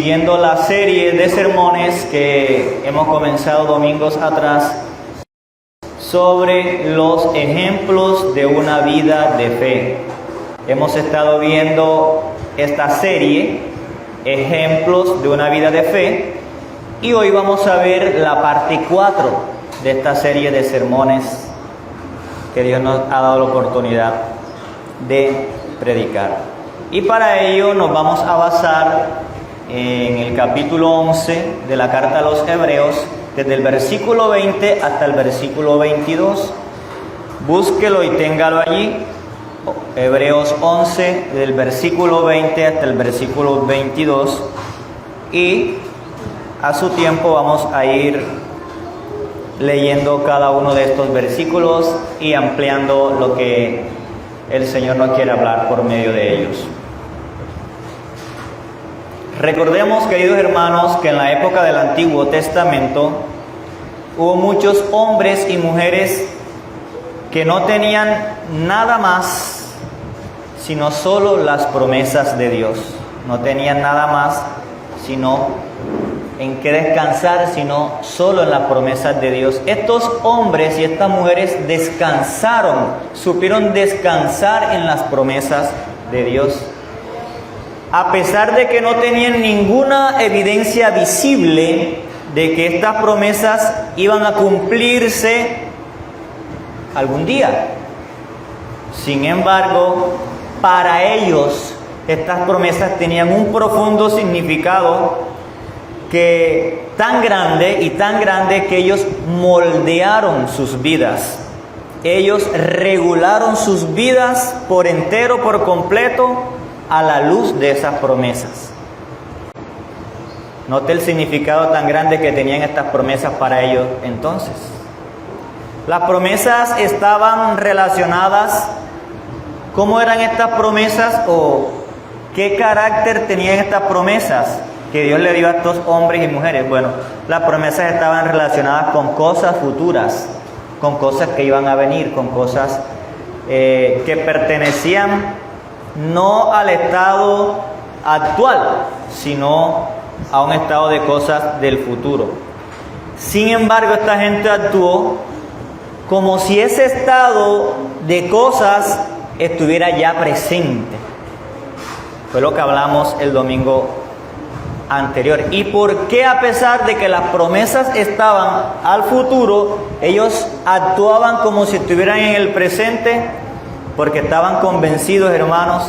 siguiendo la serie de sermones que hemos comenzado domingos atrás sobre los ejemplos de una vida de fe. Hemos estado viendo esta serie, ejemplos de una vida de fe, y hoy vamos a ver la parte 4 de esta serie de sermones que Dios nos ha dado la oportunidad de predicar. Y para ello nos vamos a basar en el capítulo 11 de la carta a los Hebreos, desde el versículo 20 hasta el versículo 22. Búsquelo y téngalo allí. Hebreos 11, del versículo 20 hasta el versículo 22. Y a su tiempo vamos a ir leyendo cada uno de estos versículos y ampliando lo que el Señor nos quiere hablar por medio de ellos. Recordemos, queridos hermanos, que en la época del Antiguo Testamento hubo muchos hombres y mujeres que no tenían nada más sino solo las promesas de Dios. No tenían nada más sino en qué descansar, sino solo en las promesas de Dios. Estos hombres y estas mujeres descansaron, supieron descansar en las promesas de Dios. A pesar de que no tenían ninguna evidencia visible de que estas promesas iban a cumplirse algún día. Sin embargo, para ellos estas promesas tenían un profundo significado tan grande que ellos moldearon sus vidas. Ellos regularon sus vidas por entero, por completo, a la luz de esas promesas. Note el significado tan grande que tenían estas promesas para ellos entonces. Las promesas estaban relacionadas. ¿Cómo eran estas promesas o qué carácter tenían estas promesas que Dios le dio a estos hombres y mujeres? Bueno, las promesas estaban relacionadas con cosas futuras, con cosas que iban a venir, con cosas que pertenecían no al estado actual, sino a un estado de cosas del futuro. Sin embargo, esta gente actuó como si ese estado de cosas estuviera ya presente. Fue lo que hablamos el domingo anterior. ¿Y por qué, a pesar de que las promesas estaban al futuro, ellos actuaban como si estuvieran en el presente? Porque estaban convencidos, hermanos,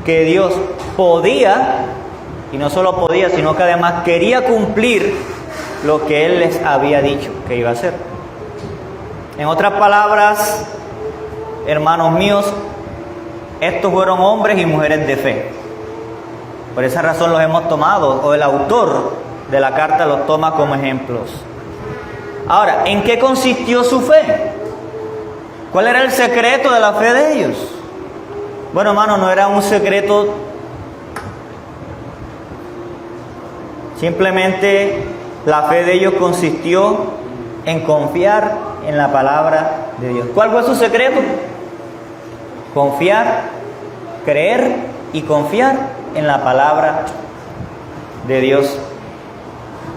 que Dios podía, y no solo podía, sino que además quería cumplir lo que Él les había dicho que iba a hacer. En otras palabras, hermanos míos, estos fueron hombres y mujeres de fe. Por esa razón los hemos tomado, o el autor de la carta los toma como ejemplos. Ahora, ¿en qué consistió su fe? ¿Cuál era el secreto de la fe de ellos? Bueno, hermano, no era un secreto. Simplemente la fe de ellos consistió en confiar en la palabra de Dios. ¿Cuál fue su secreto? Confiar, creer y confiar en la palabra de Dios.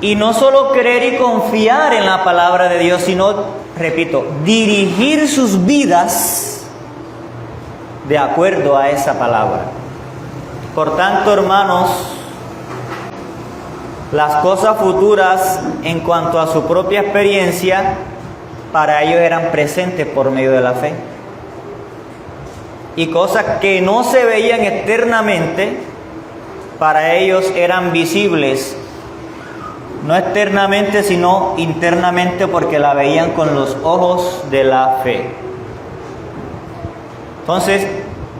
Y no solo creer y confiar en la palabra de Dios, sino, repito, dirigir sus vidas de acuerdo a esa palabra. Por tanto, hermanos, las cosas futuras en cuanto a su propia experiencia, para ellos eran presentes por medio de la fe. Y cosas que no se veían externamente, para ellos eran visibles. No externamente, sino internamente, porque la veían con los ojos de la fe. Entonces,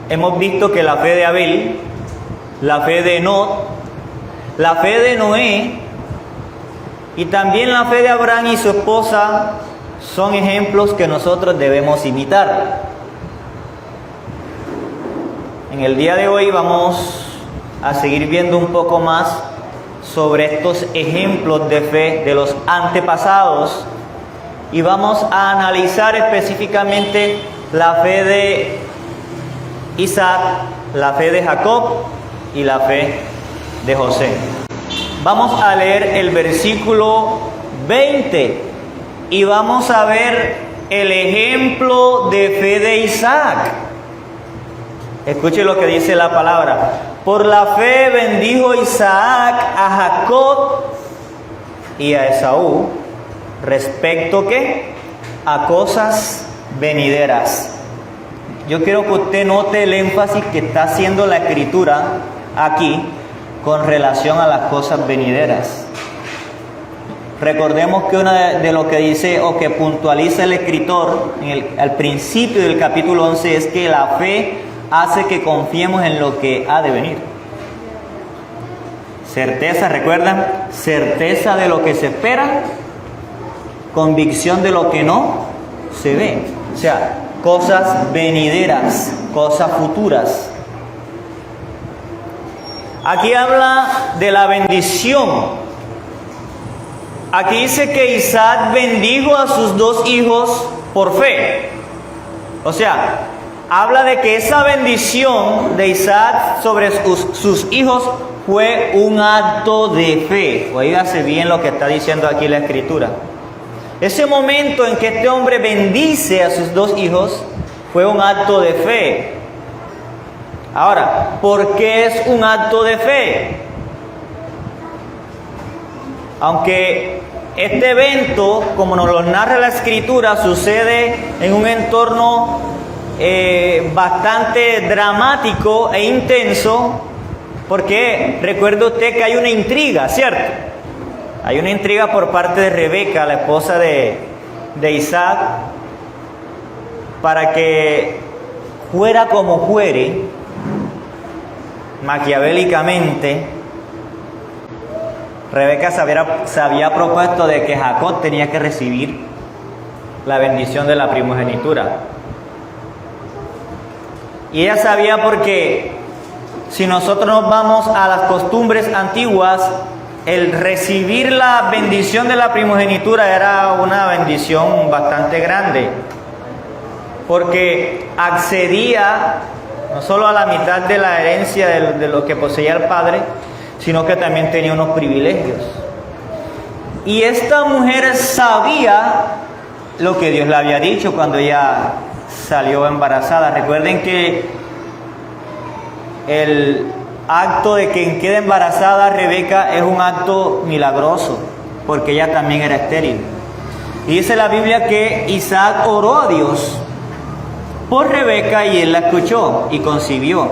hemos visto que la fe de Abel, la fe de Enoc, la fe de Noé y también la fe de Abraham y su esposa son ejemplos que nosotros debemos imitar. En el día de hoy vamos a seguir viendo un poco más sobre estos ejemplos de fe de los antepasados y vamos a analizar específicamente la fe de Isaac, la fe de Jacob y la fe de José. Vamos a leer el versículo 20 y vamos a ver el ejemplo de fe de Isaac. Escuche lo que dice la palabra. Por la fe bendijo Isaac a Jacob y a Esaú respecto ¿qué? A cosas venideras. Yo quiero que usted note el énfasis que está haciendo la escritura aquí con relación a las cosas venideras. Recordemos que una de lo que dice o que puntualiza el escritor al principio del capítulo 11 es que la fe hace que confiemos en lo que ha de venir. Certeza, ¿recuerdan? Certeza de lo que se espera, convicción de lo que no se ve. O sea, cosas venideras, cosas futuras. Aquí habla de la bendición. Aquí dice que Isaac bendijo a sus dos hijos por fe. O sea, habla de que esa bendición de Isaac sobre sus hijos fue un acto de fe. Oígase bien lo que está diciendo aquí la escritura. Ese momento en que este hombre bendice a sus dos hijos fue un acto de fe. Ahora, ¿por qué es un acto de fe? Aunque este evento, como nos lo narra la escritura, sucede en un entorno bastante dramático e intenso, porque recuerde usted que hay una intriga, ¿cierto? Hay una intriga por parte de Rebeca, la esposa de Isaac, para que fuera como fuere, maquiavélicamente, Rebeca se había propuesto de que Jacob tenía que recibir la bendición de la primogenitura. Y ella sabía porque si nosotros nos vamos a las costumbres antiguas, el recibir la bendición de la primogenitura era una bendición bastante grande, porque accedía no solo a la mitad de la herencia de lo que poseía el padre, sino que también tenía unos privilegios. Y esta mujer sabía lo que Dios le había dicho cuando ella salió embarazada. Recuerden que el acto de quien queda embarazada, Rebeca, es un acto milagroso, porque ella también era estéril. Y dice la Biblia que Isaac oró a Dios por Rebeca y él la escuchó y concibió.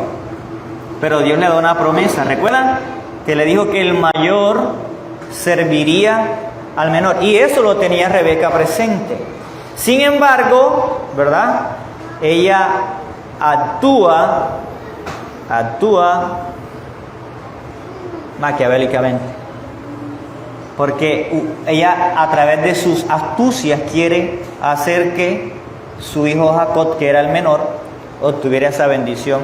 Pero Dios le da una promesa. ¿Recuerdan? Que le dijo que el mayor serviría al menor. Y eso lo tenía Rebeca presente. Sin embargo, ¿verdad? Ella actúa maquiavélicamente. Porque ella a través de sus astucias quiere hacer que su hijo Jacob, que era el menor, obtuviera esa bendición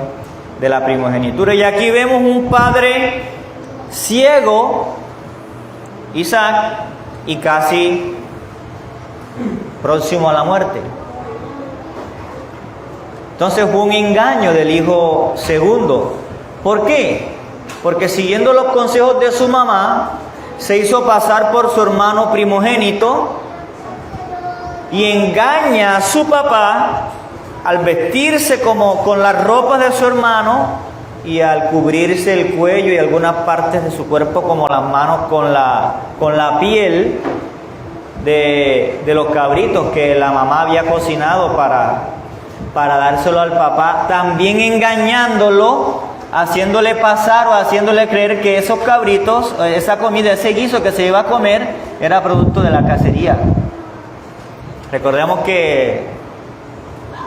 de la primogenitura. Y aquí vemos un padre ciego, Isaac, y casi próximo a la muerte. Entonces fue un engaño del hijo segundo. ¿Por qué? Porque siguiendo los consejos de su mamá, se hizo pasar por su hermano primogénito y engaña a su papá al vestirse como con las ropas de su hermano y al cubrirse el cuello y algunas partes de su cuerpo como las manos con la piel de los cabritos que la mamá había cocinado para dárselo al papá, también engañándolo, haciéndole pasar o haciéndole creer que esos cabritos, esa comida, ese guiso que se iba a comer era producto de la cacería. Recordemos que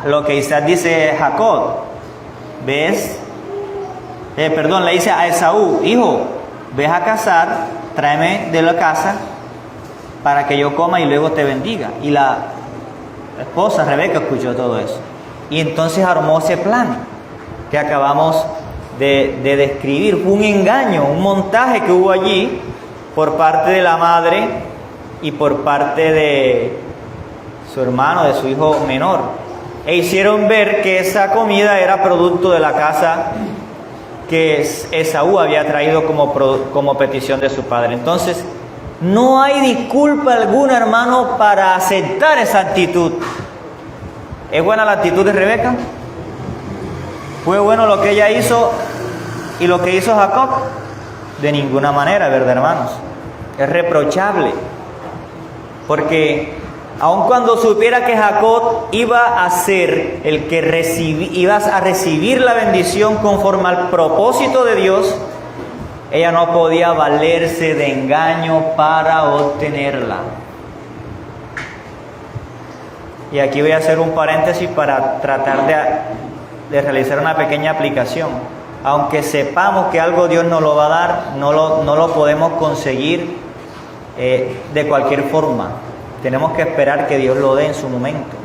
lo que Isaac dice a Jacob, ¿ves? Le dice a Esaú, hijo, ves a cazar, tráeme de la casa para que yo coma y luego te bendiga. Y la esposa Rebeca escuchó todo eso. Y entonces armó ese plan que acabamos de describir. Fue un engaño, un montaje que hubo allí por parte de la madre y por parte de su hermano, de su hijo menor. E hicieron ver que esa comida era producto de la caza que Esaú había traído como petición de su padre. Entonces, no hay disculpa alguna, hermano, para aceptar esa actitud. ¿Es buena la actitud de Rebeca? ¿Fue bueno lo que ella hizo y lo que hizo Jacob? De ninguna manera, ¿verdad, hermanos? Es reprochable. Porque aun cuando supiera que Jacob iba a ser el que iba a recibir la bendición conforme al propósito de Dios, ella no podía valerse de engaño para obtenerla. Y aquí voy a hacer un paréntesis para tratar de realizar una pequeña aplicación. Aunque sepamos que algo Dios nos lo va a dar, no lo podemos conseguir de cualquier forma. Tenemos que esperar que Dios lo dé en su momento.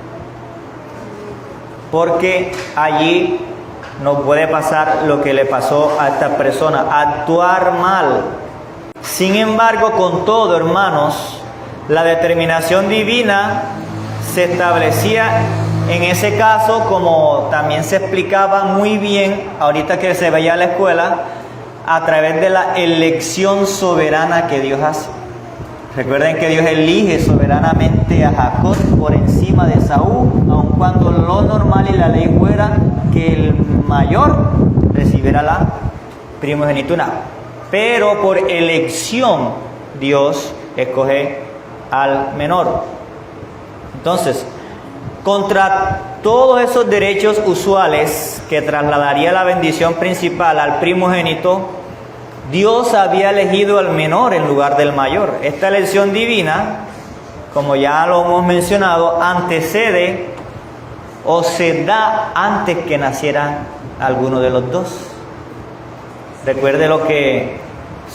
Porque allí nos puede pasar lo que le pasó a esta persona, actuar mal. Sin embargo, con todo, hermanos, la determinación divina se establecía en ese caso, como también se explicaba muy bien ahorita que se veía en la escuela, a través de la elección soberana que Dios hace. Recuerden que Dios elige soberanamente a Jacob por encima de Esaú, aun cuando lo normal y la ley fuera que el mayor recibiera la primogenitura. Pero por elección Dios escoge al menor. Entonces, contra todos esos derechos usuales que trasladaría la bendición principal al primogénito, Dios había elegido al menor en lugar del mayor. Esta elección divina, como ya lo hemos mencionado, antecede o se da antes que naciera alguno de los dos. Recuerde lo que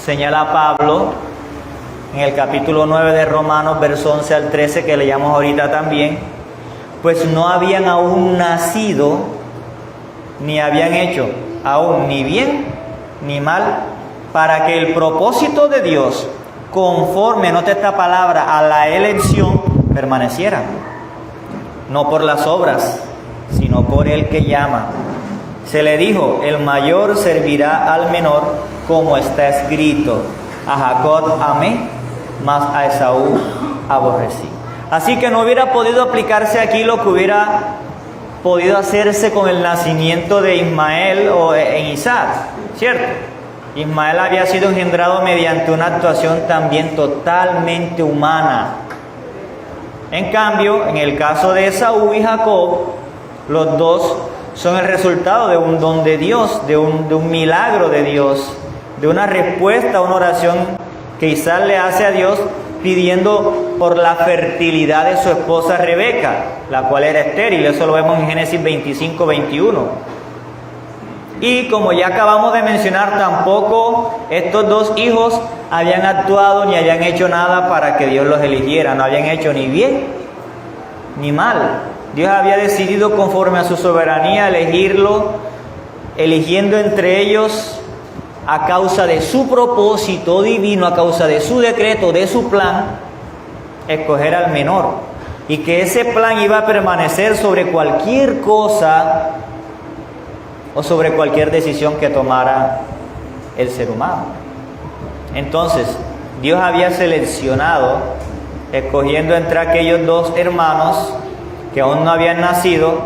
señala Pablo en el capítulo 9 de Romanos, verso 11 al 13, que leíamos ahorita también. Pues no habían aún nacido, ni habían hecho aún ni bien ni mal, para que el propósito de Dios, conforme, note esta palabra, a la elección, permaneciera. No por las obras, sino por el que llama. Se le dijo, el mayor servirá al menor, como está escrito, a Jacob amé, mas a Esaú aborrecí. Así que no hubiera podido aplicarse aquí lo que hubiera podido hacerse con el nacimiento de Ismael o en Isaac, ¿cierto? Ismael había sido engendrado mediante una actuación también totalmente humana. En cambio, en el caso de Esaú y Jacob, los dos son el resultado de un don de Dios, de un milagro de Dios, de una respuesta a una oración que Isaac le hace a Dios pidiendo por la fertilidad de su esposa Rebeca, la cual era estéril. Eso lo vemos en Génesis 25, 21. Y como ya acabamos de mencionar, tampoco estos dos hijos habían actuado ni habían hecho nada para que Dios los eligiera. No habían hecho ni bien ni mal. Dios había decidido conforme a su soberanía elegirlo, eligiendo entre ellos a causa de su propósito divino, a causa de su decreto, de su plan, escoger al menor. Y que ese plan iba a permanecer sobre cualquier cosa o sobre cualquier decisión que tomara el ser humano. Entonces, Dios había seleccionado, escogiendo entre aquellos dos hermanos que aún no habían nacido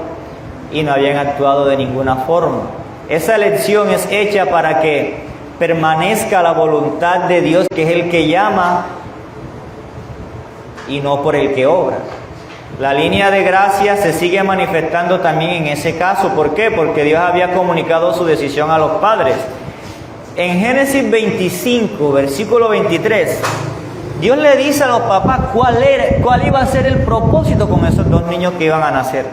y no habían actuado de ninguna forma. Esa elección es hecha para que permanezca la voluntad de Dios, que es el que llama y no por el que obra. La línea de gracia se sigue manifestando también en ese caso. ¿Por qué? Porque Dios había comunicado su decisión a los padres. En Génesis 25, versículo 23, Dios le dice a los papás cuál iba a ser el propósito con esos dos niños que iban a nacer.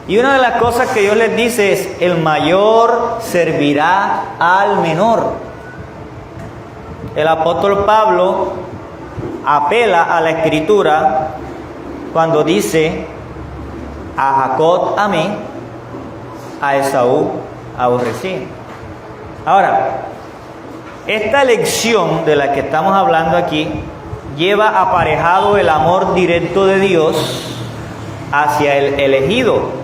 Y una de las cosas que Dios les dice es, el mayor servirá al menor. El apóstol Pablo apela a la Escritura cuando dice, a Jacob amé, a Esaú aborrecí. Ahora, esta elección de la que estamos hablando aquí lleva aparejado el amor directo de Dios hacia el elegido.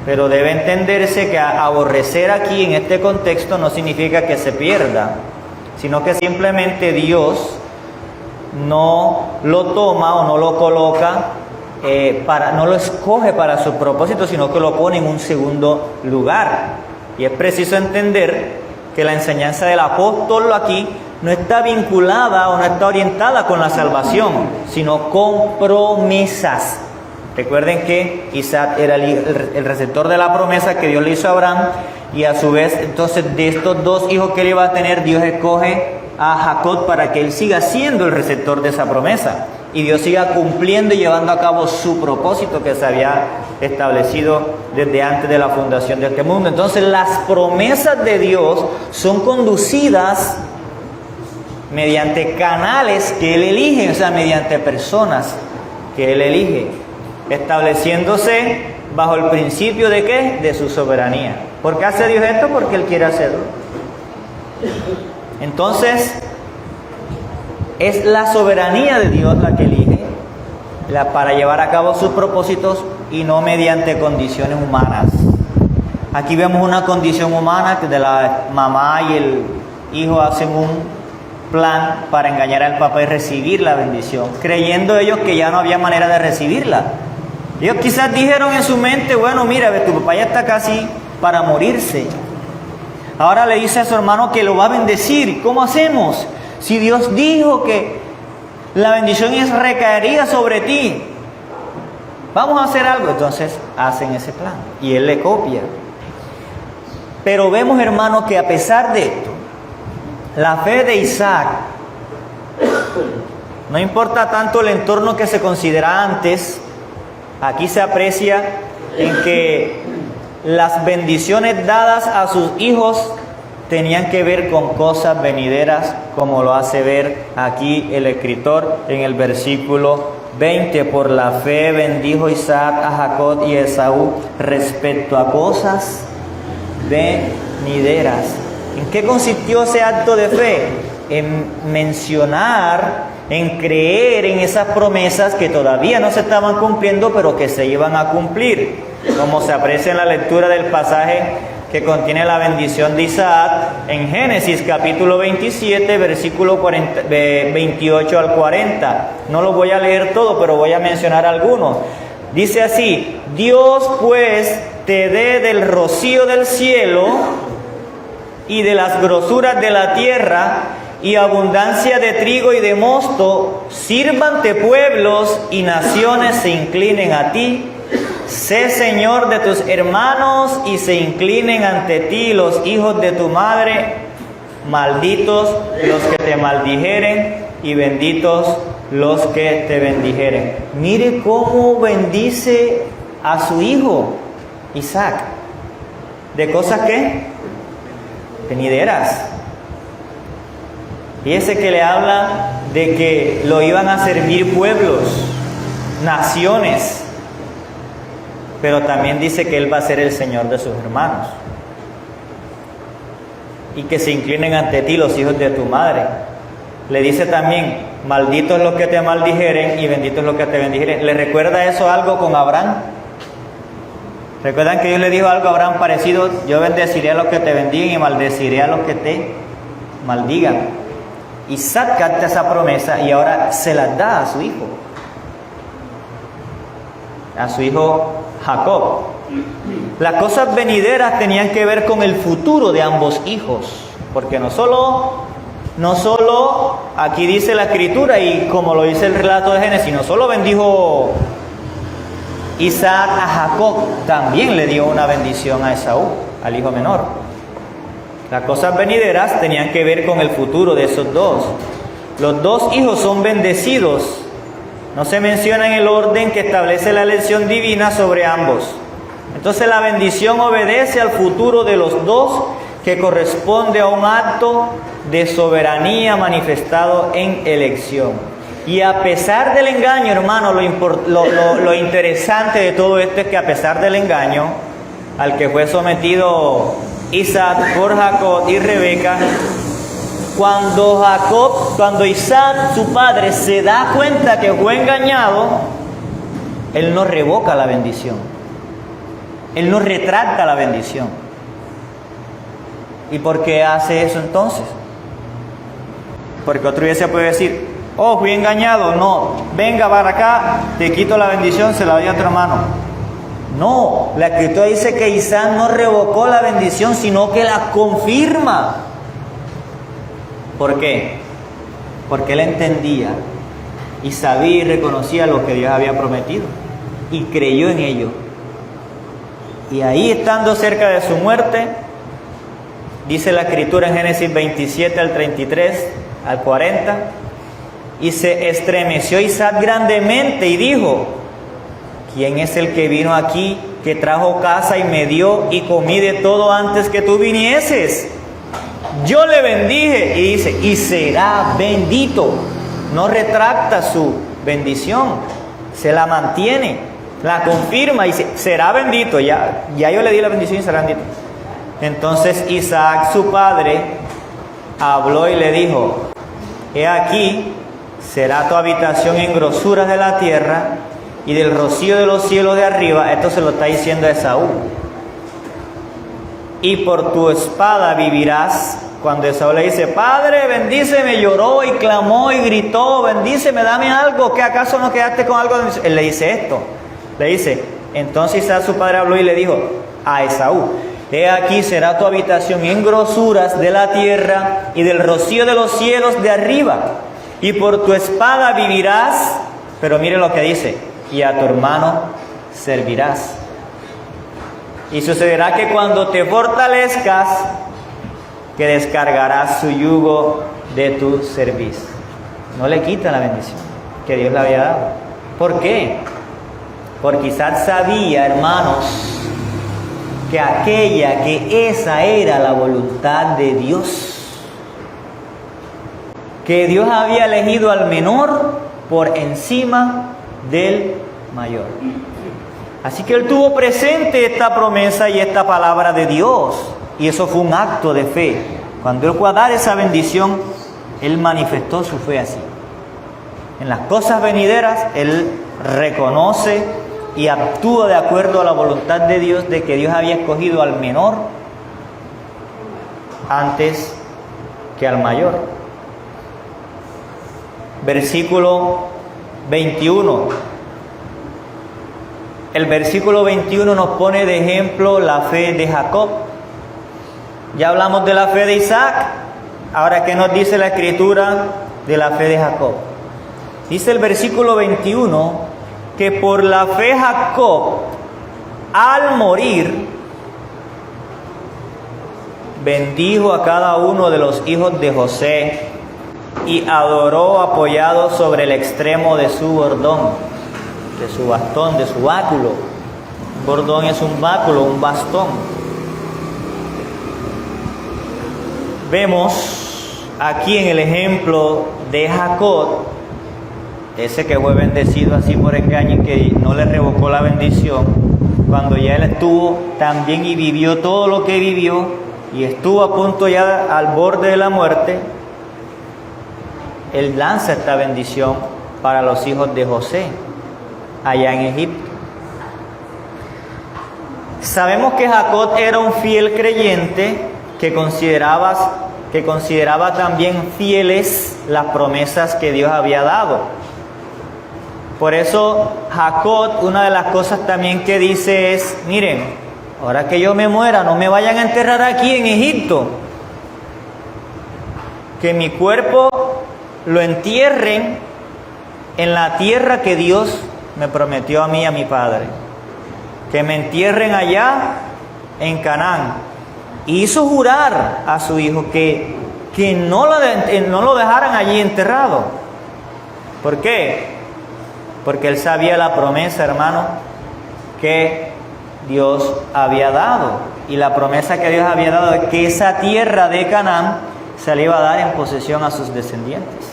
Pero debe entenderse que aborrecer aquí en este contexto no significa que se pierda, sino que simplemente Dios no lo toma o no lo coloca, no lo escoge para su propósito, sino que lo pone en un segundo lugar. Y es preciso entender que la enseñanza del apóstol aquí no está vinculada o no está orientada con la salvación, sino con promesas. Recuerden que Isaac era el receptor de la promesa que Dios le hizo a Abraham, y a su vez, entonces, de estos dos hijos que él iba a tener, Dios escoge a Jacob para que él siga siendo el receptor de esa promesa y Dios siga cumpliendo y llevando a cabo su propósito que se había establecido desde antes de la fundación de este mundo. Entonces, las promesas de Dios son conducidas mediante canales que Él elige, o sea, mediante personas que Él elige, estableciéndose bajo el principio de ¿qué? De su soberanía. ¿Por qué hace Dios esto? Porque Él quiere hacerlo. Entonces, es la soberanía de Dios la que elige para llevar a cabo sus propósitos y no mediante condiciones humanas. Aquí vemos una condición humana que de la mamá y el hijo hacen un plan para engañar al papá y recibir la bendición, creyendo ellos que ya no había manera de recibirla. Ellos quizás dijeron en su mente, bueno, mira, tu papá ya está casi para morirse. Ahora le dice a su hermano que lo va a bendecir. ¿Cómo hacemos? Si Dios dijo que la bendición recaería sobre ti, vamos a hacer algo. Entonces hacen ese plan y él le copia. Pero vemos, hermanos, que a pesar de esto, la fe de Isaac, no importa tanto el entorno que se considera antes, aquí se aprecia en que las bendiciones dadas a sus hijos tenían que ver con cosas venideras, como lo hace ver aquí el escritor en el versículo 20. Por la fe bendijo Isaac a Jacob y Esaú respecto a cosas venideras. ¿En qué consistió ese acto de fe? En mencionar, en creer en esas promesas que todavía no se estaban cumpliendo, pero que se iban a cumplir, como se aprecia en la lectura del pasaje que contiene la bendición de Isaac en Génesis capítulo 27, versículo 28 al 40. No lo voy a leer todo, pero voy a mencionar algunos. Dice así: Dios pues te dé del rocío del cielo y de las grosuras de la tierra y abundancia de trigo y de mosto, sírvante pueblos y naciones se inclinen a ti. Sé Señor de tus hermanos y se inclinen ante ti los hijos de tu madre. Malditos los que te maldijeren y benditos los que te bendijeren. Mire cómo bendice a su hijo Isaac. ¿De cosas qué? Venideras. Fíjese que le habla de que lo iban a servir pueblos, naciones, pero también dice que Él va a ser el Señor de sus hermanos y que se inclinen ante ti los hijos de tu madre. Le dice también: malditos los que te maldijeren y benditos los que te bendijeren. ¿Le recuerda eso algo con Abraham? ¿Recuerdan que Dios le dijo algo a Abraham parecido? Yo bendeciré a los que te bendigan y maldeciré a los que te maldigan. Isaac capta esa promesa y ahora se la da a su hijo Jacob. Las cosas venideras tenían que ver con el futuro de ambos hijos, porque no solo aquí dice la escritura y como lo dice el relato de Génesis, no solo bendijo Isaac a Jacob, también le dio una bendición a Esaú, al hijo menor. Las cosas venideras tenían que ver con el futuro de esos dos. Los dos hijos son bendecidos. No se menciona en el orden que establece la elección divina sobre ambos. Entonces la bendición obedece al futuro de los dos, que corresponde a un acto de soberanía manifestado en elección. Y a pesar del engaño, hermano, lo interesante de todo esto es que a pesar del engaño al que fue sometido Isaac por Jacob y Rebeca, cuando Isaac, su padre, se da cuenta que fue engañado, él no revoca la bendición. Él no retracta la bendición. ¿Y por qué hace eso entonces? Porque otro día se puede decir, oh, fui engañado. No, venga para acá, te quito la bendición, se la doy a tu hermano. No, la Escritura dice que Isaac no revocó la bendición, sino que la confirma. ¿Por qué? Porque él entendía y sabía y reconocía lo que Dios había prometido y creyó en ello. Y ahí, estando cerca de su muerte, dice la Escritura en Génesis 27 al 33 al 40, y se estremeció Isaac grandemente y dijo, ¿quién es el que vino aquí, que trajo casa y me dio y comí de todo antes que tú vinieses? Yo le bendije, y dice, y será bendito. No retracta su bendición, se la mantiene, la confirma y dice, será bendito. Ya yo le di la bendición y será bendito. Entonces Isaac, su padre, habló y le dijo, he aquí, será tu habitación en grosuras de la tierra y del rocío de los cielos de arriba. Esto se lo está diciendo a Esaú. Y por tu espada vivirás. Cuando Esaú le dice, padre, bendíceme, lloró y clamó y gritó, bendíceme, dame algo, ¿que acaso no quedaste con algo? Él le dice esto, le dice, entonces Isaac su padre habló y le dijo a Esaú, he aquí será tu habitación en grosuras de la tierra y del rocío de los cielos de arriba, y por tu espada vivirás, pero mire lo que dice, y a tu hermano servirás. Y sucederá que cuando te fortalezcas, que descargarás su yugo de tu servicio. No le quita la bendición que Dios le había dado. ¿Por qué? Porque Isaac sabía, hermanos, que esa era la voluntad de Dios. Que Dios había elegido al menor por encima del mayor. Así que él tuvo presente esta promesa y esta palabra de Dios. Y eso fue un acto de fe. Cuando él fue a dar esa bendición, él manifestó su fe así. En las cosas venideras, él reconoce y actúa de acuerdo a la voluntad de Dios, de que Dios había escogido al menor antes que al mayor. Versículo 21. El versículo 21 nos pone de ejemplo la fe de Jacob. Ya hablamos de la fe de Isaac. Ahora, ¿qué nos dice la Escritura de la fe de Jacob? Dice el versículo 21 que por la fe Jacob, al morir, bendijo a cada uno de los hijos de José y adoró apoyado sobre el extremo de su bordón, de su bastón, de su báculo. Un bordón es un báculo, un bastón. Vemos aquí en el ejemplo de Jacob, ese que fue bendecido así por engaño y que no le revocó la bendición, cuando ya él estuvo también y vivió todo lo que vivió y estuvo a punto ya al borde de la muerte, él lanza esta bendición para los hijos de José allá en Egipto. Sabemos que Jacob era un fiel creyente que consideraba también fieles las promesas que Dios había dado. Por eso Jacob, una de las cosas también que dice es, miren, ahora que yo me muera, no me vayan a enterrar aquí en Egipto, que mi cuerpo lo entierren en la tierra que Dios me prometió a mí y a mi padre, que me entierren allá en Canaán. Y hizo jurar a su hijo que no lo dejaran allí enterrado. ¿Por qué? Porque él sabía la promesa, hermano, que Dios había dado. Y la promesa que Dios había dado es que esa tierra de Canaán se le iba a dar en posesión a sus descendientes.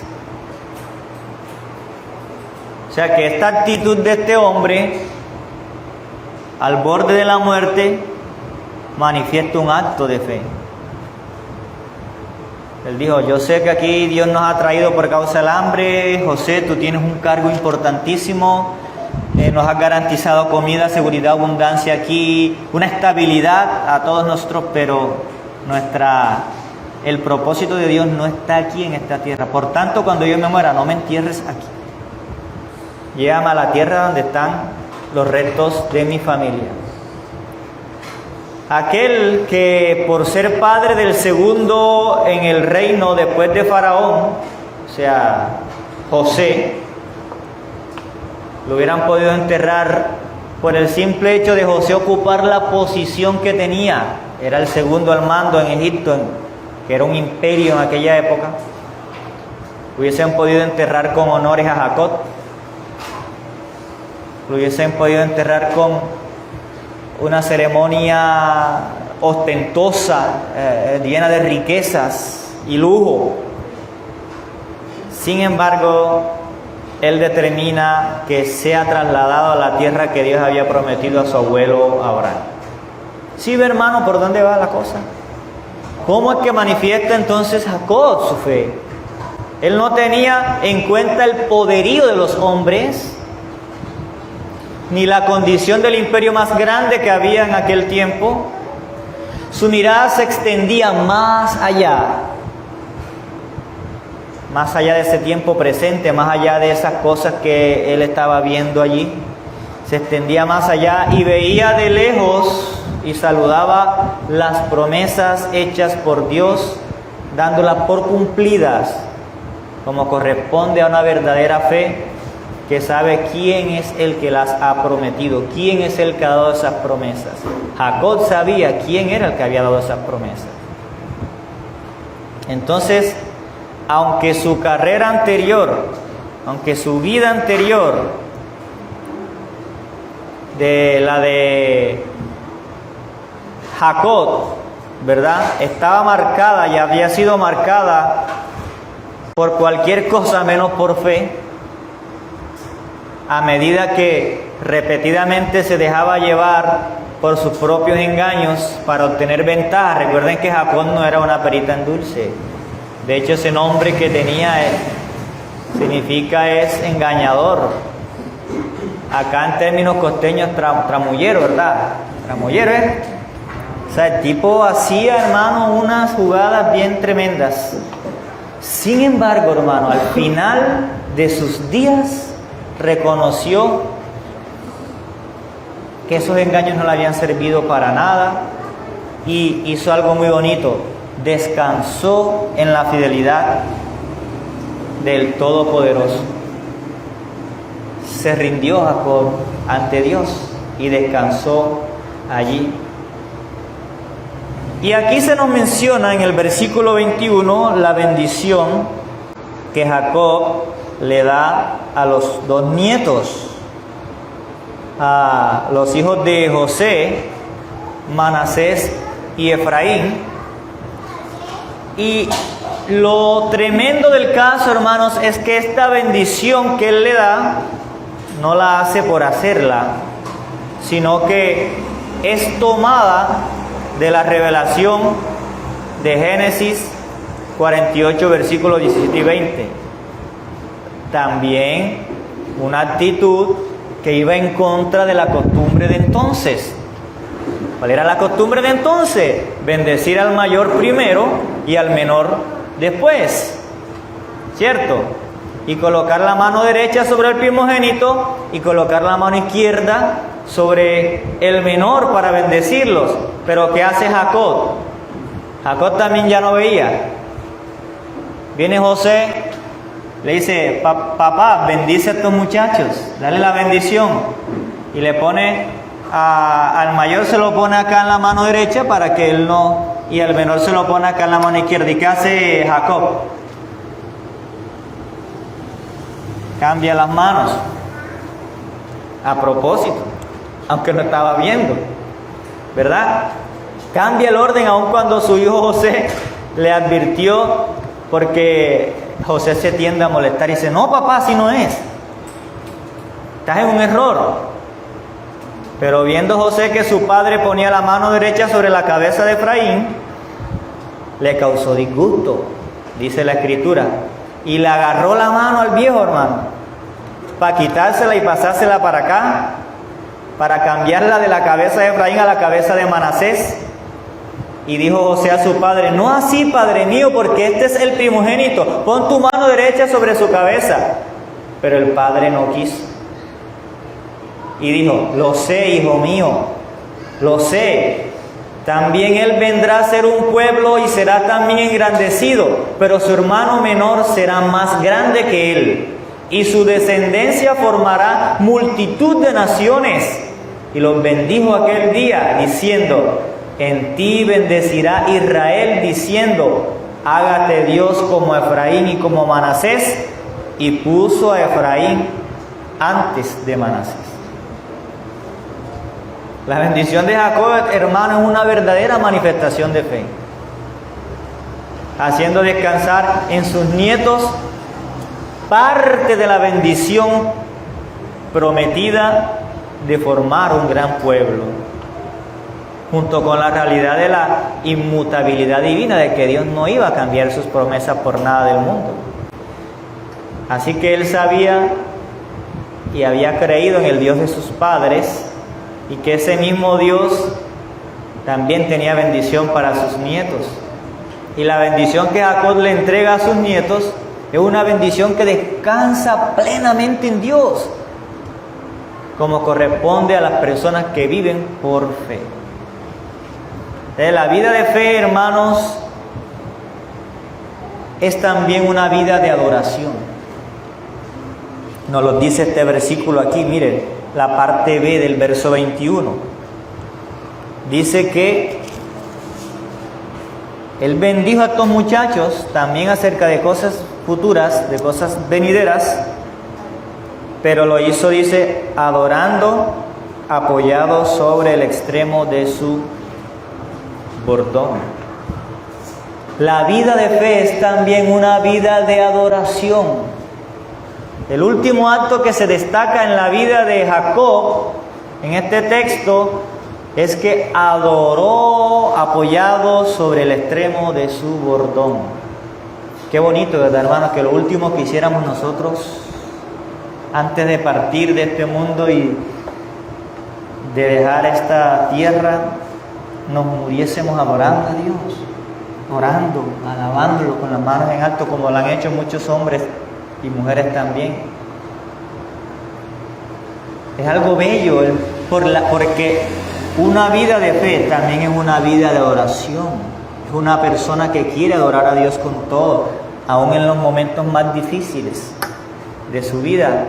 O sea que esta actitud de este hombre, al borde de la muerte, manifiesta un acto de fe. Él dijo, yo sé que aquí Dios nos ha traído por causa del hambre. José, tú tienes un cargo importantísimo. nos has garantizado comida, seguridad, abundancia aquí, una estabilidad a todos nosotros, pero el propósito de Dios no está aquí en esta tierra. Por tanto, cuando yo me muera, no me entierres aquí. Llévame a la tierra donde están los restos de mi familia. Aquel que por ser padre del segundo en el reino después de Faraón, o sea, José, lo hubieran podido enterrar por el simple hecho de José ocupar la posición que tenía. Era el segundo al mando en Egipto, que era un imperio en aquella época. Hubiesen podido enterrar con honores a Jacob. Lo hubiesen podido enterrar con una ceremonia ostentosa, llena de riquezas y lujo. Sin embargo, él determina que sea trasladado a la tierra que Dios había prometido a su abuelo Abraham. ¿Sí ve, hermano, por dónde va la cosa? ¿Cómo es que manifiesta entonces Jacob su fe? Él no tenía en cuenta el poderío de los hombres, ni la condición del imperio más grande que había en aquel tiempo. Su mirada se extendía más allá de ese tiempo presente, más allá de esas cosas que él estaba viendo allí. Se extendía más allá y veía de lejos y saludaba las promesas hechas por Dios, dándolas por cumplidas, como corresponde a una verdadera fe que sabe quién es el que las ha prometido, quién es el que ha dado esas promesas. Jacob sabía quién era el que había dado esas promesas. Entonces, aunque su carrera anterior, aunque su vida anterior, de la de Jacob, ¿verdad?, estaba marcada y había sido marcada por cualquier cosa menos por fe, a medida que repetidamente se dejaba llevar por sus propios engaños para obtener ventaja. Recuerden que Jacob no era una perita en dulce. De hecho, ese nombre que tenía significa es engañador. Acá en términos costeños, tramullero, ¿verdad? Tramullero, ¿eh? O sea, el tipo hacía, hermano, unas jugadas bien tremendas. Sin embargo, hermano, al final de sus días reconoció que esos engaños no le habían servido para nada y hizo algo muy bonito. Descansó en la fidelidad del Todopoderoso. Se rindió Jacob ante Dios y descansó allí. Y aquí se nos menciona en el versículo 21 la bendición que Jacob le da a los dos nietos, a los hijos de José, Manasés y Efraín. Y lo tremendo del caso, hermanos, es que esta bendición que él le da no la hace por hacerla, sino que es tomada de la revelación de Génesis 48, versículos 17 y 20. También una actitud que iba en contra de la costumbre de entonces. ¿Cuál era la costumbre de entonces? Bendecir al mayor primero y al menor después, ¿cierto? Y colocar la mano derecha sobre el primogénito y colocar la mano izquierda sobre el menor para bendecirlos. Pero ¿qué hace Jacob? Jacob también ya no veía. Viene José, le dice: papá, bendice a estos muchachos, dale la bendición. Y le pone al mayor, se lo pone acá en la mano derecha para que él no, y al menor se lo pone acá en la mano izquierda. ¿Y qué hace Jacob? Cambia las manos a propósito, aunque no estaba viendo, ¿verdad? Cambia el orden aun cuando su hijo José le advirtió, porque José se tiende a molestar y dice: no, papá, así no es, estás en un error. Pero viendo José que su padre ponía la mano derecha sobre la cabeza de Efraín, le causó disgusto, dice la Escritura, y le agarró la mano al viejo, hermano, para quitársela y pasársela para acá, para cambiarla de la cabeza de Efraín a la cabeza de Manasés. Y dijo José a su padre: no así, padre mío, porque este es el primogénito, pon tu mano derecha sobre su cabeza. Pero el padre no quiso. Y dijo: lo sé, hijo mío, lo sé. También él vendrá a ser un pueblo y será también engrandecido, pero su hermano menor será más grande que él, y su descendencia formará multitud de naciones. Y los bendijo aquel día, diciendo: en ti bendecirá Israel, diciendo: hágate Dios como Efraín y como Manasés. Y puso a Efraín antes de Manasés. La bendición de Jacob, hermano, es una verdadera manifestación de fe, haciendo descansar en sus nietos parte de la bendición prometida de formar un gran pueblo, junto con la realidad de la inmutabilidad divina, de que Dios no iba a cambiar sus promesas por nada del mundo. Así que él sabía y había creído en el Dios de sus padres, y que ese mismo Dios también tenía bendición para sus nietos. Y la bendición que Jacob le entrega a sus nietos es una bendición que descansa plenamente en Dios, como corresponde a las personas que viven por fe. La vida de fe, hermanos, es también una vida de adoración. Nos lo dice este versículo aquí, miren, la parte B del verso 21. Dice que él bendijo a estos muchachos también acerca de cosas futuras, de cosas venideras, pero lo hizo, dice, adorando, apoyado sobre el extremo de su bordón. La vida de fe es también una vida de adoración. El último acto que se destaca en la vida de Jacob, en este texto, es que adoró apoyado sobre el extremo de su bordón. Qué bonito, ¿verdad, hermanos? Que lo último que hiciéramos nosotros antes de partir de este mundo y de dejar esta tierra, nos muriésemos adorando a Dios, orando, alabándolo con las manos en alto, como lo han hecho muchos hombres y mujeres también. Es algo bello, porque una vida de fe también es una vida de adoración. Es una persona que quiere adorar a Dios con todo, aún en los momentos más difíciles de su vida.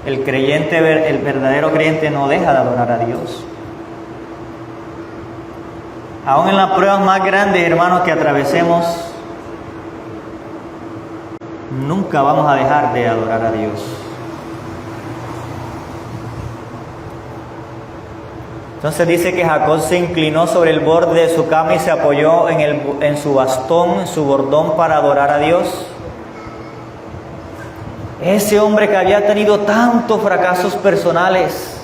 El creyente, el verdadero creyente, no deja de adorar a Dios. Aún en las pruebas más grandes, hermanos, que atravesemos, nunca vamos a dejar de adorar a Dios. Entonces dice que Jacob se inclinó sobre el borde de su cama y se apoyó en su bastón, en su bordón, para adorar a Dios. Ese hombre que había tenido tantos fracasos personales,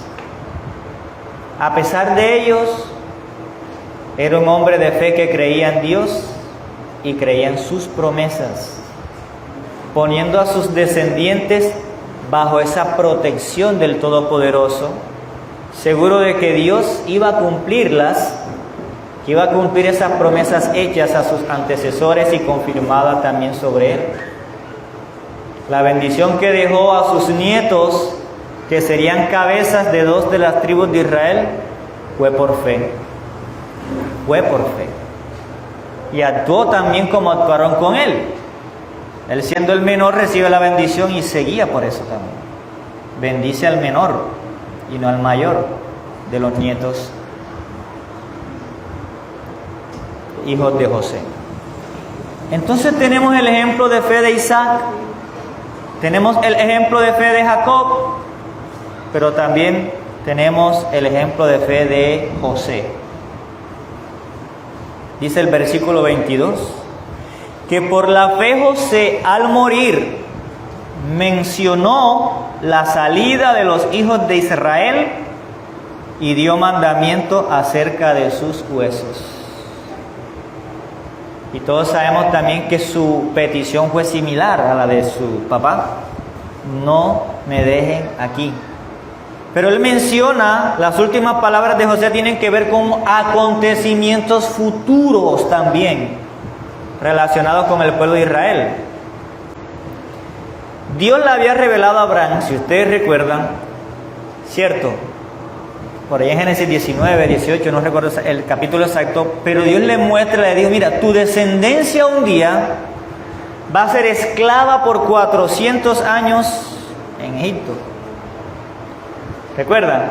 a pesar de ellos, era un hombre de fe que creía en Dios y creía en sus promesas, poniendo a sus descendientes bajo esa protección del Todopoderoso, seguro de que Dios iba a cumplirlas, que iba a cumplir esas promesas hechas a sus antecesores y confirmadas también sobre él. La bendición que dejó a sus nietos, que serían cabezas de 2 de las tribus de Israel, fue por fe. Fue por fe. Y actuó también como actuaron con él. Él, siendo el menor, recibe la bendición y seguía por eso también. Bendice al menor y no al mayor de los nietos, hijos de José. Entonces tenemos el ejemplo de fe de Isaac, tenemos el ejemplo de fe de Jacob, pero también tenemos el ejemplo de fe de José. Dice el versículo 22, que por la fe José, al morir, mencionó la salida de los hijos de Israel y dio mandamiento acerca de sus huesos. Y todos sabemos también que su petición fue similar a la de su papá. No me dejen aquí. Pero él menciona, las últimas palabras de José tienen que ver con acontecimientos futuros también, relacionados con el pueblo de Israel. Dios le había revelado a Abraham, si ustedes recuerdan, ¿cierto? Por ahí en Génesis 19, 18, no recuerdo el capítulo exacto, pero Dios le muestra, le dijo, mira, tu descendencia un día va a ser esclava por 400 años en Egipto. ¿Recuerdan?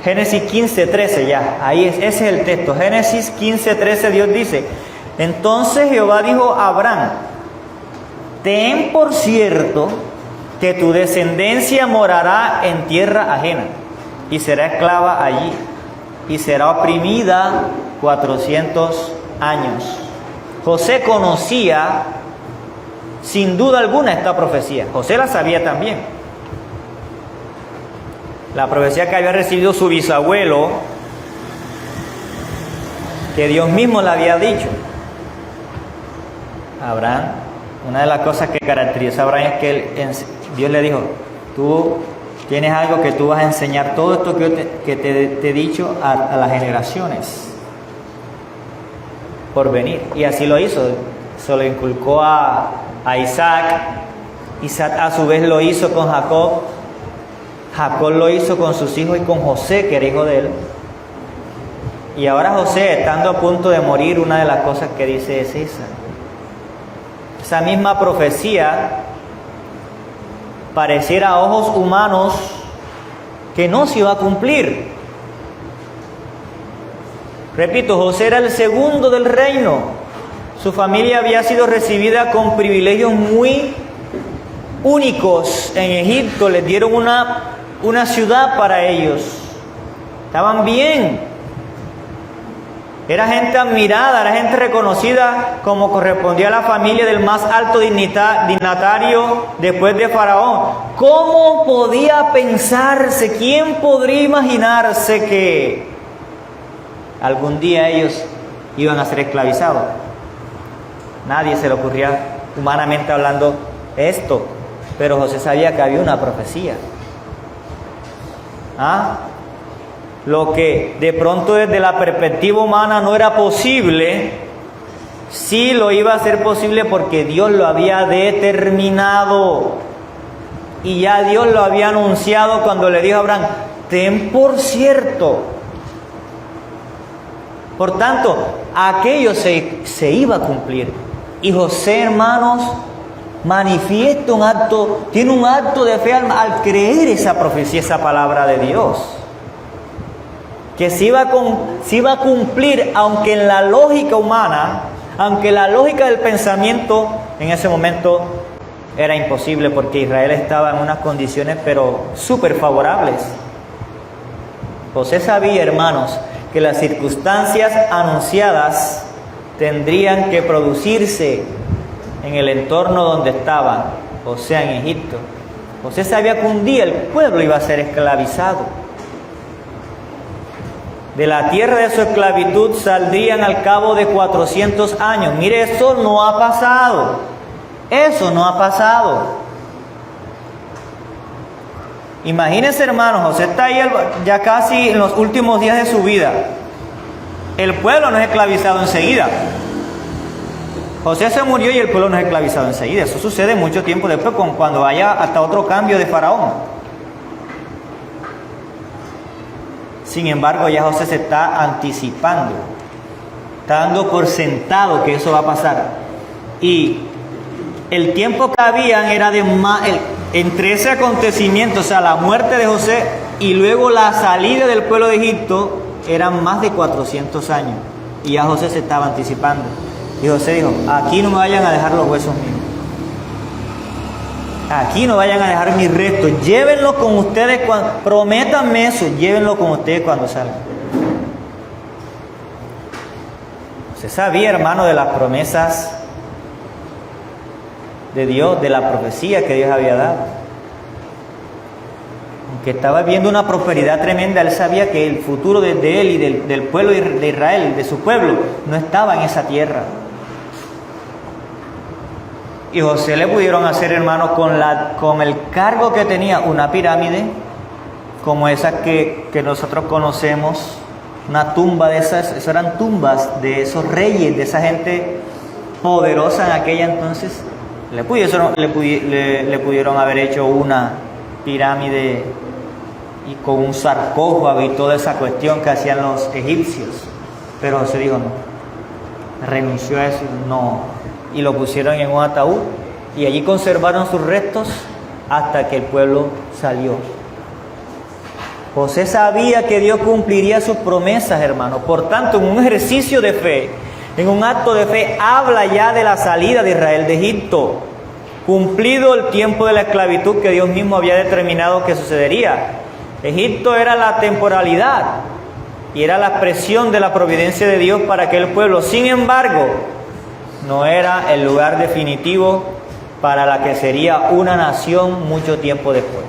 Génesis 15, 13 ya, ahí ese es el texto. Génesis 15, 13 Dios dice, entonces Jehová dijo a Abraham, ten por cierto que tu descendencia morará en tierra ajena y será esclava allí y será oprimida 400 años. José conocía sin duda alguna esta profecía. José la sabía también. La profecía que había recibido su bisabuelo, que Dios mismo le había dicho. Abraham, una de las cosas que caracteriza a Abraham es que Dios le dijo, tú tienes algo que tú vas a enseñar, todo esto que te he dicho a las generaciones por venir. Y así lo hizo, se lo inculcó a Isaac. Isaac a su vez lo hizo con Jacob. Jacob lo hizo con sus hijos y con José, que era hijo de él. Y ahora José, estando a punto de morir, una de las cosas que dice es esa misma profecía pareciera a ojos humanos que no se iba a cumplir. Repito, José era el segundo del reino. Su familia había sido recibida con privilegios muy únicos en Egipto. Les dieron una ciudad para ellos. Estaban bien. Era gente admirada, era gente reconocida como correspondía a la familia del más alto dignatario después de Faraón. ¿Cómo podía pensarse, quién podría imaginarse que algún día ellos iban a ser esclavizados? Nadie se le ocurría, humanamente hablando, esto. Pero José sabía que había una profecía. Lo que de pronto desde la perspectiva humana no era posible, sí lo iba a ser posible porque Dios lo había determinado. Y ya Dios lo había anunciado cuando le dijo a Abraham, ten por cierto. Por tanto, aquello se iba a cumplir. Y José, hermanos, manifiesta tiene un acto de fe al creer esa profecía, esa palabra de Dios. Que se iba a cumplir, aunque en la lógica humana, aunque la lógica del pensamiento en ese momento era imposible, porque Israel estaba en unas condiciones pero súper favorables. José sabía, hermanos, que las circunstancias anunciadas tendrían que producirse en el entorno donde estaban, o sea, en Egipto. José sabía que un día el pueblo iba a ser esclavizado. De la tierra de su esclavitud saldrían al cabo de 400 años. Mire, eso no ha pasado. Eso no ha pasado. Imagínense, hermanos, José está ahí ya casi en los últimos días de su vida. El pueblo no es esclavizado enseguida. José se murió y el pueblo no es esclavizado enseguida. Eso sucede mucho tiempo después, cuando haya hasta otro cambio de Faraón. Sin embargo, ya José se está anticipando, está dando por sentado que eso va a pasar. Y el tiempo que habían era de más, entre ese acontecimiento, o sea, la muerte de José y luego la salida del pueblo de Egipto, eran más de 400 años. Y ya José se estaba anticipando. Y José dijo, aquí no me vayan a dejar los huesos míos. Aquí no vayan a dejar mis restos, llévenlo con ustedes, prométanme eso, llévenlo con ustedes cuando salgan. Usted sabía, hermano, de las promesas de Dios, de la profecía que Dios había dado. Aunque estaba viendo una prosperidad tremenda, él sabía que el futuro de él y del pueblo de Israel, de su pueblo, no estaba en esa tierra. Y José le pudieron hacer, hermanos, con el cargo que tenía, una pirámide, como esa que nosotros conocemos, una tumba de esas eran tumbas de esos reyes, de esa gente poderosa en aquella entonces. Le pudieron haber hecho una pirámide y con un sarcófago y toda esa cuestión que hacían los egipcios. Pero José dijo no, renunció a eso, no, y lo pusieron en un ataúd y allí conservaron sus restos hasta que el pueblo salió. José sabía que Dios cumpliría sus promesas, hermanos. Por tanto, en un ejercicio de fe, en un acto de fe, habla ya de la salida de Israel de Egipto, cumplido el tiempo de la esclavitud que Dios mismo había determinado que sucedería. Egipto era la temporalidad y era la expresión de la providencia de Dios para aquel pueblo. Sin embargo, no era el lugar definitivo para la que sería una nación mucho tiempo después.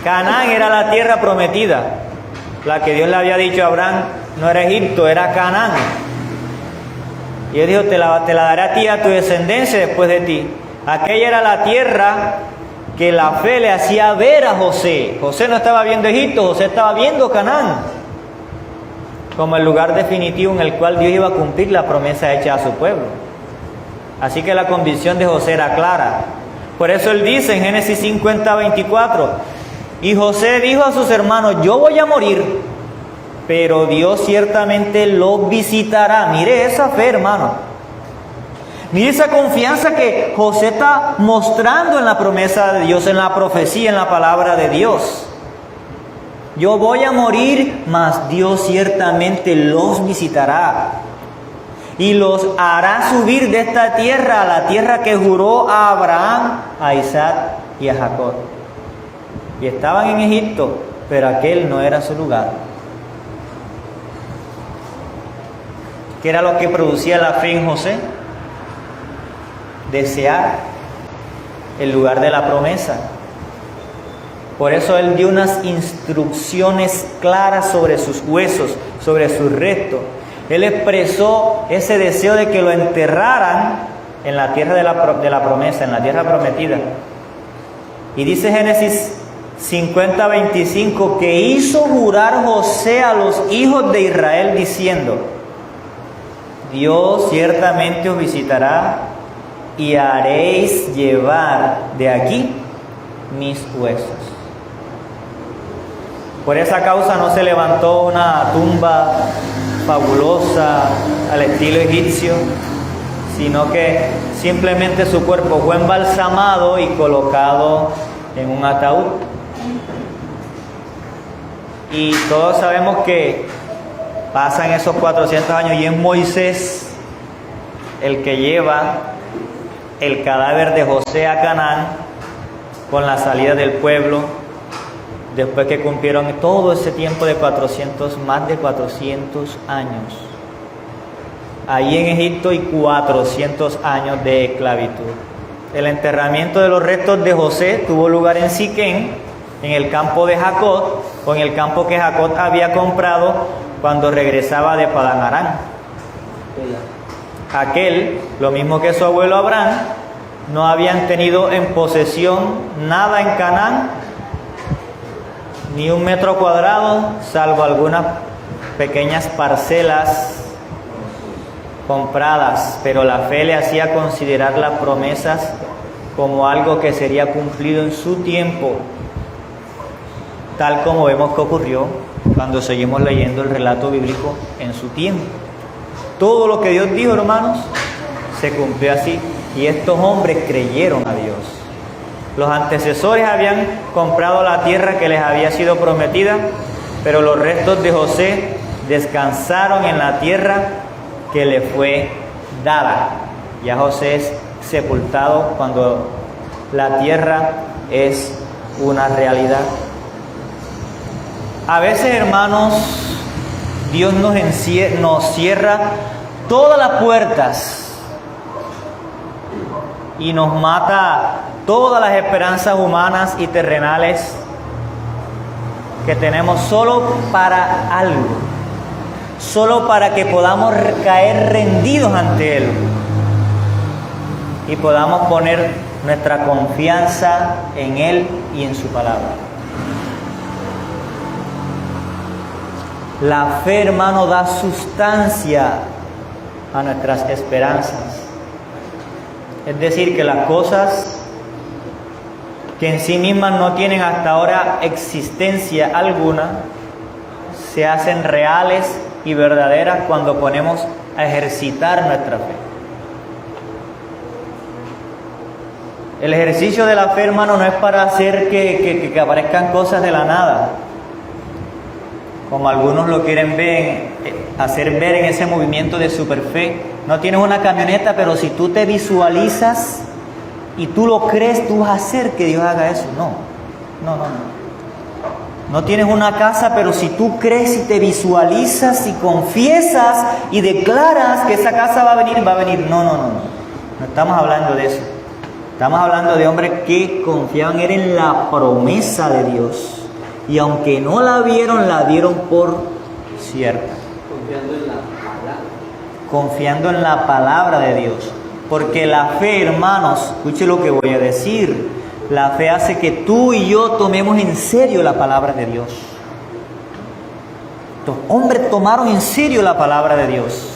Canaán era la tierra prometida, la que Dios le había dicho a Abraham, no era Egipto, era Canaán. Y Él dijo, te la daré a ti y a tu descendencia después de ti. Aquella era la tierra que la fe le hacía ver a José. José no estaba viendo Egipto, José estaba viendo Canaán como el lugar definitivo en el cual Dios iba a cumplir la promesa hecha a su pueblo. Así que la convicción de José era clara. Por eso él dice en Génesis 50:24, y José dijo a sus hermanos, yo voy a morir, pero Dios ciertamente los visitará. Mire esa fe, hermano. Mire esa confianza que José está mostrando en la promesa de Dios, en la profecía, en la palabra de Dios. Yo voy a morir, mas Dios ciertamente los visitará y los hará subir de esta tierra a la tierra que juró a Abraham, a Isaac y a Jacob. Y estaban en Egipto, pero aquel no era su lugar. ¿Qué era lo que producía la fe en José? Desear el lugar de la promesa. Por eso él dio unas instrucciones claras sobre sus huesos, sobre sus restos. Él expresó ese deseo de que lo enterraran en la tierra de la promesa, en la tierra prometida. Y dice Génesis 50:25 que hizo jurar José a los hijos de Israel diciendo, Dios ciertamente os visitará y haréis llevar de aquí mis huesos. Por esa causa no se levantó una tumba fabulosa al estilo egipcio, sino que simplemente su cuerpo fue embalsamado y colocado en un ataúd. Y todos sabemos que pasan esos 400 años y es Moisés el que lleva el cadáver de José a Canaán con la salida del pueblo, después que cumplieron todo ese tiempo de más de 400 años ahí en Egipto y 400 años de esclavitud. El enterramiento de los restos de José tuvo lugar en Siquén, en el campo de Jacob, o en el campo que Jacob había comprado cuando regresaba de Padán Aram. Aquel, lo mismo que su abuelo Abraham, no habían tenido en posesión nada en Canaán, ni 1 metro cuadrado, salvo algunas pequeñas parcelas compradas, pero la fe le hacía considerar las promesas como algo que sería cumplido en su tiempo, tal como vemos que ocurrió cuando seguimos leyendo el relato bíblico en su tiempo. Todo lo que Dios dijo, hermanos, se cumplió así, y estos hombres creyeron a Dios. Los antecesores habían comprado la tierra que les había sido prometida, pero los restos de José descansaron en la tierra que le fue dada. Ya José es sepultado cuando la tierra es una realidad. A veces, hermanos, Dios nos cierra todas las puertas y nos mata todas las esperanzas humanas y terrenales que tenemos solo para algo, solo para que podamos caer rendidos ante Él. y podamos poner nuestra confianza en Él y en su palabra. La fe, hermano, da sustancia a nuestras esperanzas. Es decir, que las cosas que en sí mismas no tienen hasta ahora existencia alguna, se hacen reales y verdaderas cuando ponemos a ejercitar nuestra fe. El ejercicio de la fe, hermano, no es para hacer que aparezcan cosas de la nada, como algunos lo quieren hacer ver en ese movimiento de superfe. No tienes una camioneta, pero si tú te visualizas y tú lo crees, tú vas a hacer que Dios haga eso. No. No tienes una casa, pero si tú crees y te visualizas y confiesas y declaras que esa casa va a venir. No. No estamos hablando de eso. Estamos hablando de hombres que confiaban en la promesa de Dios. Y aunque no la vieron, la dieron por cierta. Confiando en la palabra de Dios. Porque la fe, hermanos, escuche lo que voy a decir. La fe hace que tú y yo tomemos en serio la palabra de Dios. Los hombres tomaron en serio la palabra de Dios.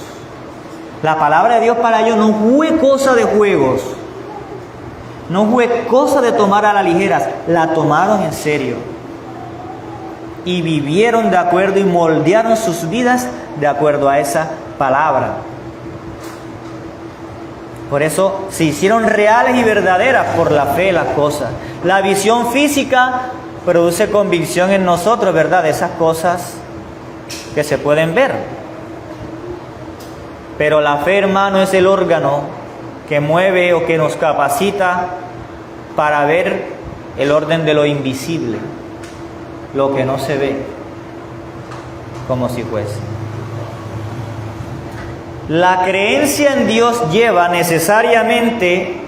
La palabra de Dios para ellos no fue cosa de juegos. No fue cosa de tomar a la ligera. La tomaron en serio. Y vivieron de acuerdo y moldearon sus vidas de acuerdo a esa palabra. Por eso se hicieron reales y verdaderas por la fe las cosas. La visión física produce convicción en nosotros, ¿verdad? De esas cosas que se pueden ver. Pero la fe, hermano, es el órgano que mueve o que nos capacita para ver el orden de lo invisible, lo que no se ve, como si fuese. La creencia en Dios lleva necesariamente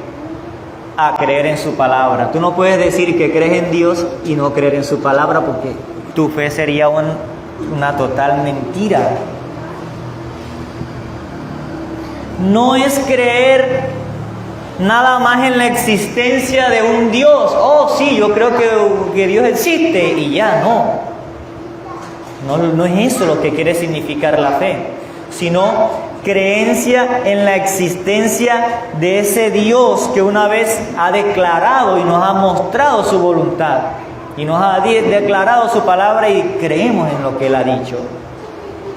a creer en su palabra. Tú no puedes decir que crees en Dios y no creer en su palabra, porque tu fe sería una total mentira. No es creer nada más en la existencia de un Dios. Oh, sí, yo creo que Dios existe y ya, no es eso lo que quiere significar la fe, sino creencia en la existencia de ese Dios que una vez ha declarado y nos ha mostrado su voluntad y nos ha declarado su palabra y creemos en lo que Él ha dicho.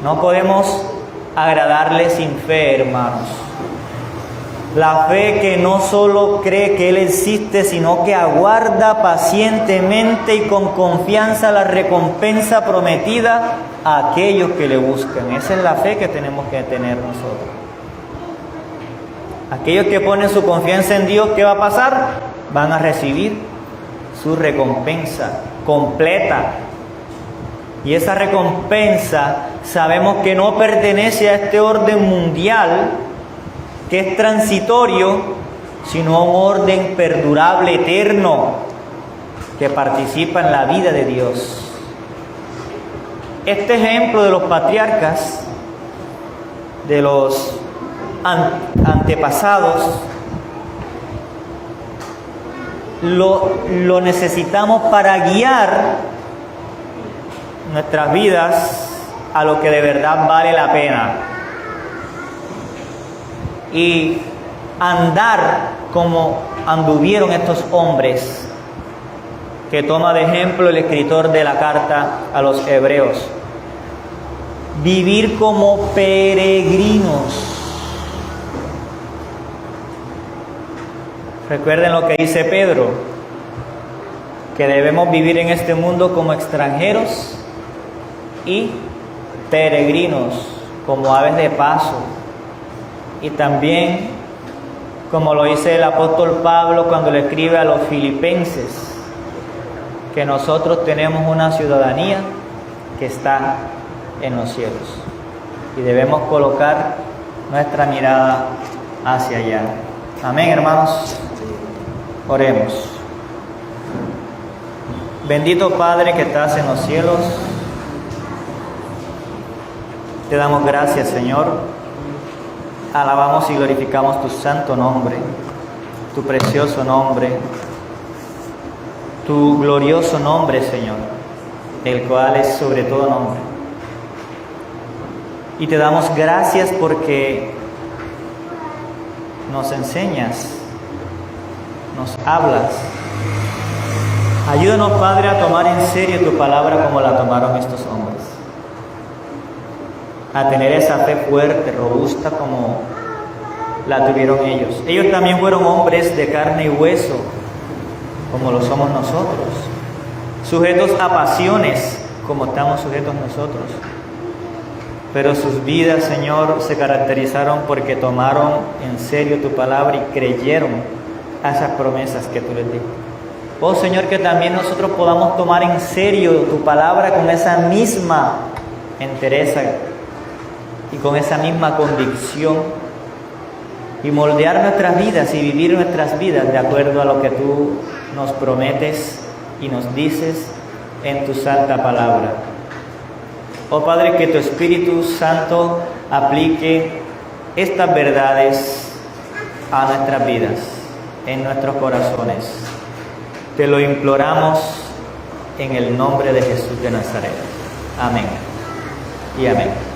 No podemos agradarle sin fe, hermanos. La fe que no solo cree que Él existe, sino que aguarda pacientemente y con confianza la recompensa prometida a aquellos que le buscan. Esa es la fe que tenemos que tener nosotros. Aquellos que ponen su confianza en Dios, ¿qué va a pasar? Van a recibir su recompensa completa. Y esa recompensa sabemos que no pertenece a este orden mundial, que es transitorio, sino a un orden perdurable, eterno, que participa en la vida de Dios. Este ejemplo de los patriarcas, de los antepasados, lo necesitamos para guiar nuestras vidas a lo que de verdad vale la pena. Y andar como anduvieron estos hombres que toma de ejemplo el escritor de la carta a los hebreos. Vivir como peregrinos. Recuerden lo que dice Pedro, que debemos vivir en este mundo como extranjeros y peregrinos, como aves de paso. Y también, como lo dice el apóstol Pablo cuando le escribe a los filipenses, que nosotros tenemos una ciudadanía que está en los cielos. Y debemos colocar nuestra mirada hacia allá. Amén, hermanos. Oremos. Bendito Padre que estás en los cielos, te damos gracias, Señor. Alabamos y glorificamos tu santo nombre. tu precioso nombre, tu glorioso nombre, Señor, el cual es sobre todo nombre. Y te damos gracias porque nos enseñas, nos hablas. Ayúdanos, Padre, a tomar en serio tu palabra como la tomaron estos hombres. A tener esa fe fuerte, robusta como la tuvieron ellos. Ellos también fueron hombres de carne y hueso, como lo somos nosotros. Sujetos a pasiones, como estamos sujetos nosotros. Pero sus vidas, Señor, se caracterizaron porque tomaron en serio tu palabra y creyeron a esas promesas que tú les diste. Oh Señor, que también nosotros podamos tomar en serio tu palabra con esa misma entereza y con esa misma convicción y moldear nuestras vidas y vivir nuestras vidas de acuerdo a lo que tú nos prometes y nos dices en tu santa palabra. Oh Padre, que tu Espíritu Santo aplique estas verdades a nuestras vidas, en nuestros corazones. Te lo imploramos en el nombre de Jesús de Nazaret. Amén y amén.